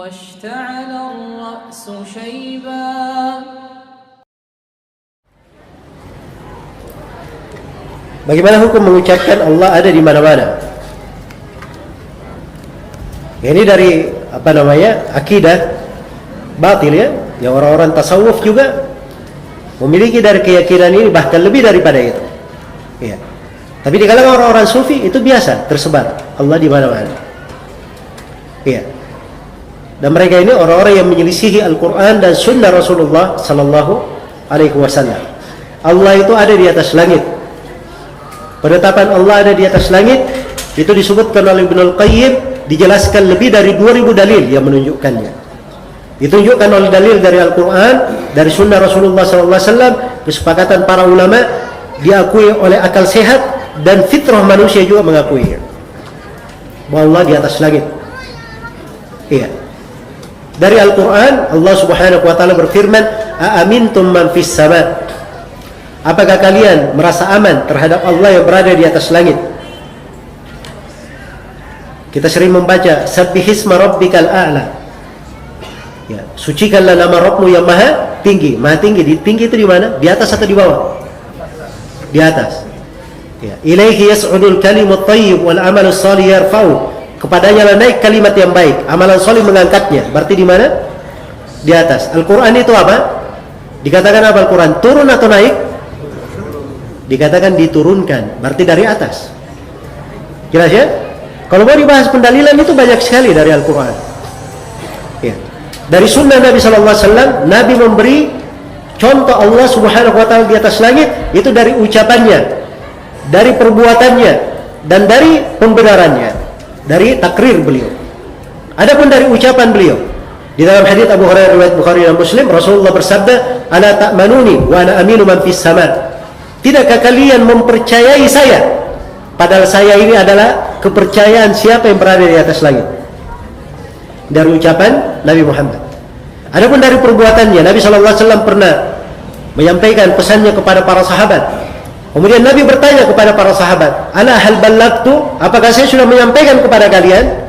واشتعل الرأس شيبا. Bagaimana hukum mengucapkan Allah ada di mana-mana? Ini dari akidah batil ya. Yang orang-orang tasawuf juga memiliki dari keyakinan ini, bahkan lebih daripada itu. Ya. Tapi di kalangan orang-orang sufi itu biasa tersebar Allah di mana-mana. Ya. Dan mereka ini orang-orang yang menyelisihi Al-Quran dan Sunnah Rasulullah Sallallahu Alaihi Wasallam. Allah itu ada di atas langit. Penetapan Allah ada di atas langit itu disebutkan oleh Ibnu Al-Qayyim, dijelaskan lebih dari 2000 dalil yang menunjukkannya. Ditunjukkan oleh dalil dari Al-Quran, dari Sunnah Rasulullah SAW, kesepakatan para ulama, diakui oleh akal sehat dan fitrah manusia juga mengakuinya bahwa Allah di atas langit. Iya. Dari Al-Quran, Allah Subhanahu Wa Taala berfirman, "Aamintum man fis sama." Apakah kalian merasa aman terhadap Allah yang berada di atas langit? Kita sering membaca Sabbihisma rabbikal a'la. Ya, sucikanlah nama Rabbmu yang maha tinggi. Maha tinggi, tinggi itu di mana? Di atas atau di bawah? Di atas. Ya, ilaihi yas'udul kalimut thayyib wal amalus shalih yarfa'u. Kepadanya lah naik kalimat yang baik, amalan saleh mengangkatnya. Berarti di mana? Di atas. Al-Qur'an itu apa? Dikatakan apa Al-Qur'an? Turun atau naik? Dikatakan diturunkan, berarti dari atas. Jelas ya? Kalau mau dibahas pendalilan itu banyak sekali dari Al-Quran. Ya. Dari sunnah Nabi SAW, Nabi memberi contoh Allah Subhanahu Wa Taala di atas langit itu dari ucapannya, dari perbuatannya, dan dari pembenarannya, dari takrir beliau. Adapun dari ucapan beliau, di dalam hadits Abu Hurairah riwayat Bukhari dan Muslim, Rasulullah bersabda, "Ala ta'manuni wa ana aminu man fis sama." Tidakkah kalian mempercayai saya? Padahal saya ini adalah kepercayaan siapa yang berada di atas langit. Dari ucapan Nabi Muhammad. Adapun dari perbuatannya, Nabi SAW pernah menyampaikan pesannya kepada para sahabat. Kemudian Nabi bertanya kepada para sahabat, "Ala hal ballagtu? Apakah saya sudah menyampaikan kepada kalian?"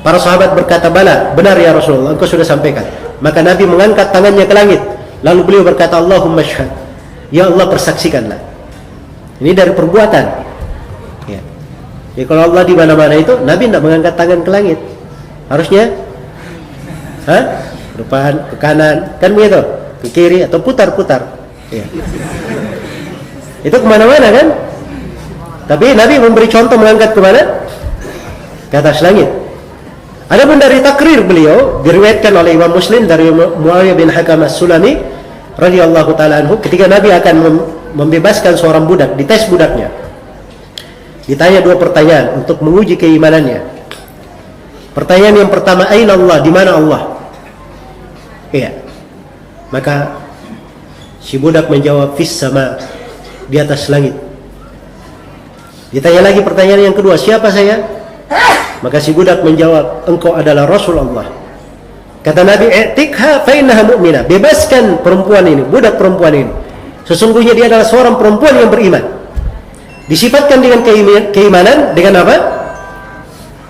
Para sahabat berkata, "Bala, benar ya Rasulullah, engkau sudah sampaikan." Maka Nabi mengangkat tangannya ke langit. Lalu beliau berkata, "Allahumma syhad." Ya Allah, persaksikanlah. Ini dari perbuatan. Ya. Jadi kalau Allah di mana-mana itu, Nabi tidak mengangkat tangan ke langit. Harusnya, ke depan, ke kanan, kan begitu, ke kiri atau putar-putar. Ya. Itu kemana-mana kan? Tapi Nabi memberi contoh mengangkat kemana? Ke atas langit. Adapun dari takrir beliau diriwayatkan oleh Imam Muslim dari Muawiyah bin Hakam As-Sulami radhiyallahu taala anhu, ketika Nabi akan membebaskan seorang budak, dites budaknya. Ditanya dua pertanyaan untuk menguji keimanannya. Pertanyaan yang pertama, aina Allah? Di mana Allah? Iya. Maka si budak menjawab, fis sama, di atas langit. Ditanya lagi pertanyaan yang kedua, siapa saya? Maka si budak menjawab, engkau adalah Rasul Allah. Kata Nabi, "I'tikha fa innaha mu'minah." Bebaskan perempuan ini, budak perempuan ini. Sesungguhnya dia adalah seorang perempuan yang beriman. Disifatkan dengan keimanan dengan apa?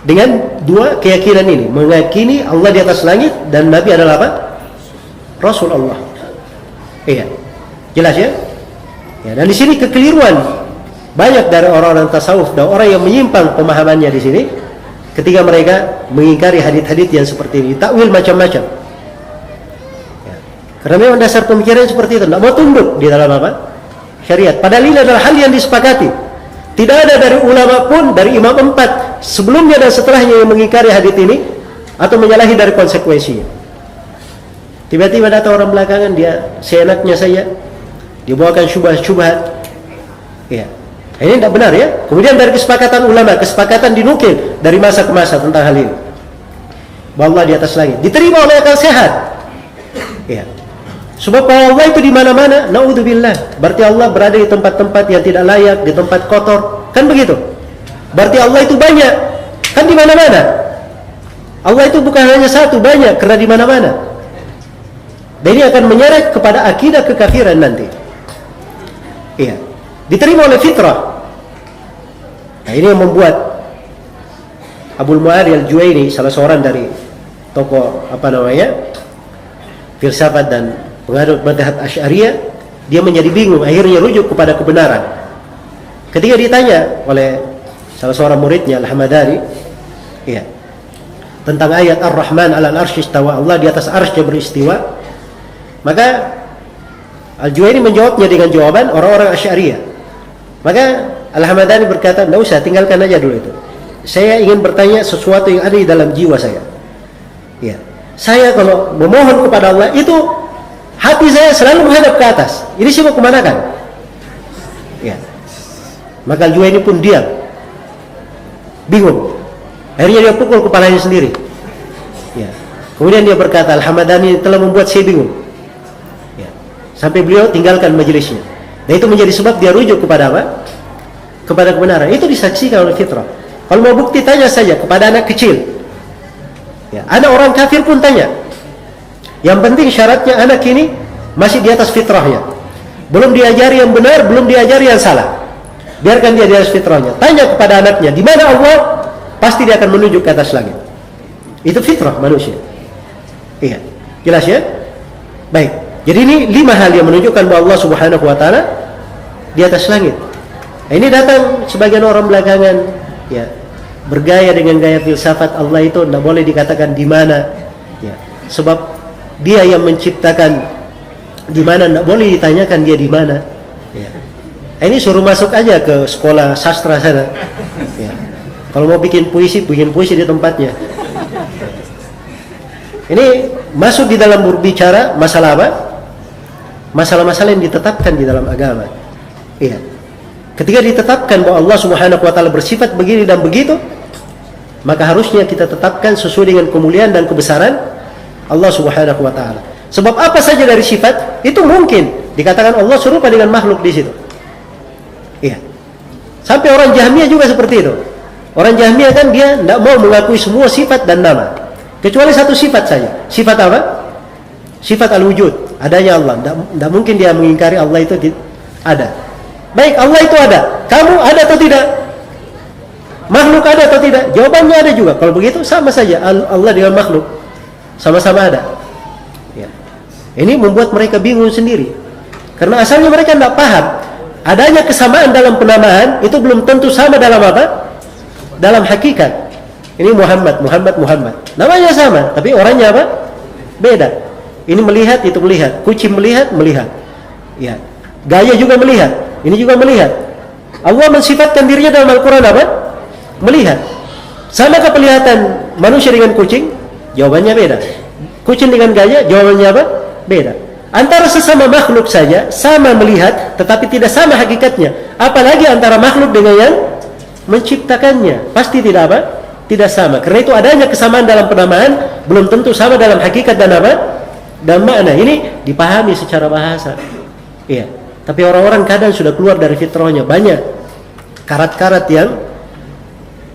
Dengan dua keyakinan ini, meyakini Allah di atas langit dan Nabi adalah apa? Rasul Allah. Iya. Jelas ya? Ya, dan di sini kekeliruan banyak dari orang-orang tasawuf dan orang yang menyimpang pemahamannya di sini. Ketika mereka mengingkari hadits-hadits yang seperti ini, takwil macam-macam. Ya. Karena memang dasar pemikiran seperti itu, tidak mau tunduk di dalam apa? Syariat. Padahal ini adalah hal yang disepakati. Tidak ada dari ulama pun, dari imam 4 sebelumnya dan setelahnya yang mengingkari hadits ini atau menyalahi dari konsekuensinya. Tiba-tiba datang orang belakangan, dia seenaknya saja, dia bawakan syubhat-syubhat. Ya. Ini tidak benar ya. Kemudian dari kesepakatan ulama, kesepakatan dinukil dari masa ke masa tentang hal ini. Bahwa Allah di atas langit. Diterima oleh akal sehat. Ya. Sebab Allah itu di mana-mana, naudzubillah. Berarti Allah berada di tempat-tempat yang tidak layak, di tempat kotor. Kan begitu? Berarti Allah itu banyak. Kan di mana-mana. Allah itu bukan hanya satu, banyak, karena di mana-mana. Dan ini akan menyeret kepada akidah kekafiran nanti. Iya. Diterima oleh fitrah. Nah, ini yang membuat Abul Mu'ari al-Juwaini, salah seorang dari tokoh filsafat dan penganut mazhab Asy'ariyah, dia menjadi bingung, akhirnya rujuk kepada kebenaran. Ketika ditanya oleh salah seorang muridnya Al-Hamadani, ya, tentang ayat Ar-Rahman 'alal arsy istawa, Allah di atas arsy beristiwa, maka Al-Juwaini menjawabnya dengan jawaban orang-orang Asy'ariyah. Maka Al-Hamadani berkata, "Enggak usah, tinggalkan aja dulu itu. Saya ingin bertanya sesuatu yang ada di dalam jiwa saya. Ya, saya kalau memohon kepada Allah itu hati saya selalu menghadap ke atas. Ini sih mau kemanakan?" Ya. Maka Al-Juwaini pun diam, bingung. Akhirnya dia pukul kepalanya sendiri. Ya. Kemudian dia berkata, "Al-Hamadani telah membuat saya bingung." Ya. Sampai beliau tinggalkan majelisnya. Dan itu menjadi sebab dia rujuk kepada apa? Kepada kebenaran. Itu disaksikan oleh fitrah. Kalau mau bukti, tanya saja kepada anak kecil. Ya, anak orang kafir pun tanya. Yang penting syaratnya anak ini masih di atas fitrahnya. Belum diajari yang benar, belum diajari yang salah. Biarkan dia di atas fitrahnya. Tanya kepada anaknya, di mana Allah? Pasti dia akan menunjuk ke atas langit. Itu fitrah manusia. Iya, jelas ya? Baik. Jadi ini 5 hal yang menunjukkan bahwa Allah Subhanahu wa taala di atas langit. Nah, ini datang sebagian orang belakangan, ya, bergaya dengan gaya filsafat Allah itu tidak boleh dikatakan di mana, ya, sebab dia yang menciptakan di mana, tidak boleh ditanyakan dia di mana. Ya. Ini suruh masuk aja ke sekolah sastra sana. Ya. Kalau mau bikin puisi di tempatnya. Ini masuk di dalam berbicara masalah apa? Masalah-masalah yang ditetapkan di dalam agama. Iya. Ketika ditetapkan bahwa Allah Subhanahu wa taala bersifat begini dan begitu, maka harusnya kita tetapkan sesuai dengan kemuliaan dan kebesaran Allah Subhanahu wa taala. Sebab apa saja dari sifat itu mungkin dikatakan Allah serupa dengan makhluk di situ. Iya. Sampai orang Jahmiyah juga seperti itu. Orang Jahmiyah kan dia tidak mau mengakui semua sifat dan nama, kecuali satu sifat saja. Sifat apa? Sifat al-wujud, adanya Allah. Tidak mungkin dia mengingkari Allah itu ada. Baik, Allah itu ada. Kamu ada atau tidak? Makhluk ada atau tidak? Jawabannya ada juga. Kalau begitu sama saja Allah dengan makhluk sama-sama ada. Ya. Ini membuat mereka bingung sendiri. Karena asalnya mereka tidak paham adanya kesamaan dalam penamaan itu belum tentu sama dalam apa? Dalam hakikat. Ini Muhammad. Namanya sama, tapi orangnya apa? Beda. Ini melihat, itu melihat. Kucing melihat. Ya. Gaya juga melihat. Ini juga melihat. Allah mensifatkan dirinya dalam Al-Quran apa? Melihat. Sama kepenglihatan manusia dengan kucing? Jawabannya beda. Kucing dengan gaya? Jawabannya apa? Beda. Antara sesama makhluk saja sama melihat, tetapi tidak sama hakikatnya. Apalagi antara makhluk dengan yang menciptakannya, pasti tidak apa? Tidak sama. Karena itu adanya kesamaan dalam penamaan belum tentu sama dalam hakikat dan apa? Dan makna. Ini dipahami secara bahasa. Iya. Tapi orang-orang kadang sudah keluar dari fitrahnya, banyak karat-karat yang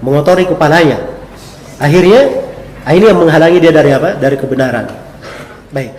mengotori kepalanya. Akhirnya ini yang menghalangi dia dari apa? Dari kebenaran. Baik.